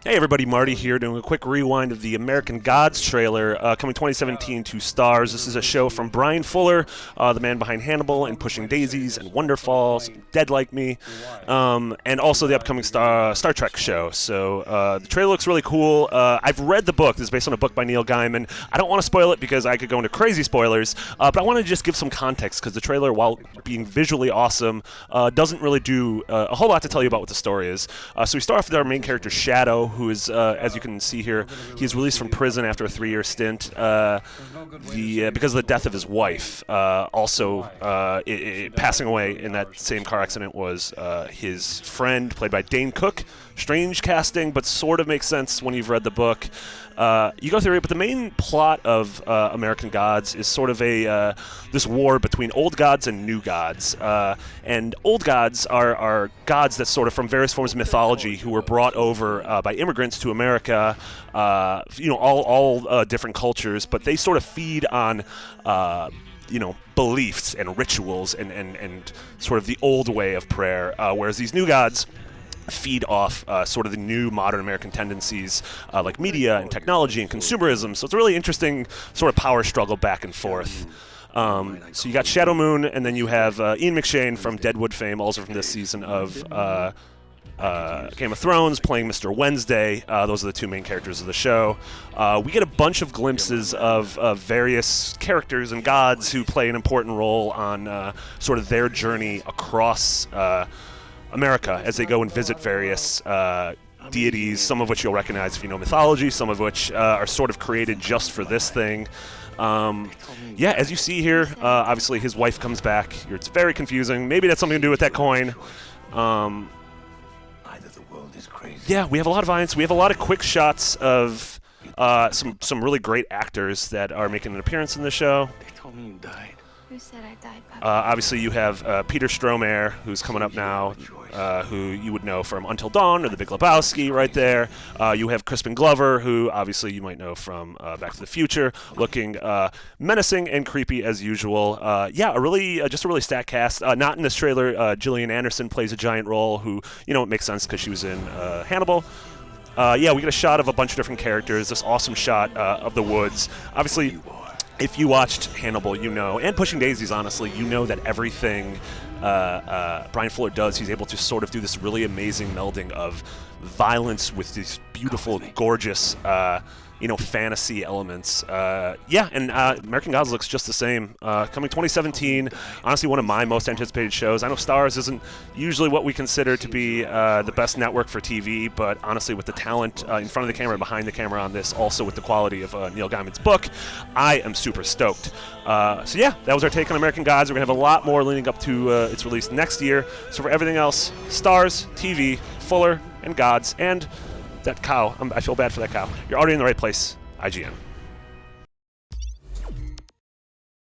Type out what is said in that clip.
Hey everybody, Marty here doing a quick rewind of the American Gods trailer coming 2017 to Starz. This is a show from Brian Fuller, the man behind Hannibal and Pushing Daisies and Wonderfalls, Dead Like Me, and also the upcoming Star Trek show. So the trailer looks really cool. I've read the book. This is based on a book by Neil Gaiman. I don't want to spoil it because I could go into crazy spoilers, but I want to just give some context because the trailer, while being visually awesome, doesn't really do a whole lot to tell you about what the story is. So we start off with our main character, Shadow, who is, as you can see here, he's released from prison after a 3-year stint because of the death of his wife. Passing away in that same car accident was his friend, played by Dane Cook. Strange casting, but sort of makes sense when you've read the book. You go through it, but the main plot of American Gods is sort of this war between old gods and new gods. And old gods are gods that sort of from various forms of mythology who were brought over by immigrants to America, all different cultures, but they sort of feed on beliefs and rituals and sort of the old way of prayer, whereas these new gods feed off sort of the new modern American tendencies like media and technology and consumerism. So it's a really interesting sort of power struggle back and forth. So you got Shadow Moon, and then you have Ian McShane from Deadwood fame, also from this season of Game of Thrones, playing Mr. Wednesday. Those are the two main characters of the show. We get a bunch of glimpses of various characters and gods who play an important role on sort of their journey across America as they go and visit various deities, some of which you'll recognize if you know mythology, some of which are sort of created just for this thing. As you see here, obviously his wife comes back. It's very confusing. Maybe that's something to do with that coin. Yeah, we have a lot of violence. We have a lot of quick shots of some really great actors that are making an appearance in the show. They told me you died. Who said I died, Papa? Obviously, you have Peter Stormare, who's coming up now, who you would know from Until Dawn or The Big Lebowski right there. You have Crispin Glover, who obviously you might know from Back to the Future, looking menacing and creepy as usual. Just a really stacked cast. Not in this trailer, Gillian Anderson plays a giant role who, it makes sense because she was in Hannibal. We get a shot of a bunch of different characters, this awesome shot of the woods. Obviously, if you watched Hannibal, and Pushing Daisies, honestly, that everything Brian Fuller does, he's able to sort of do this really amazing melding of violence with these beautiful, gorgeous, fantasy elements. And American Gods looks just the same. Coming 2017, honestly, one of my most anticipated shows. I know Starz isn't usually what we consider to be the best network for TV, but honestly, with the talent in front of the camera and behind the camera on this, also with the quality of Neil Gaiman's book, I am super stoked. That was our take on American Gods. We're going to have a lot more leading up to its release next year. So for everything else, Starz, TV, Fuller, and Gods, and that cow. I feel bad for that cow. You're already in the right place. IGN.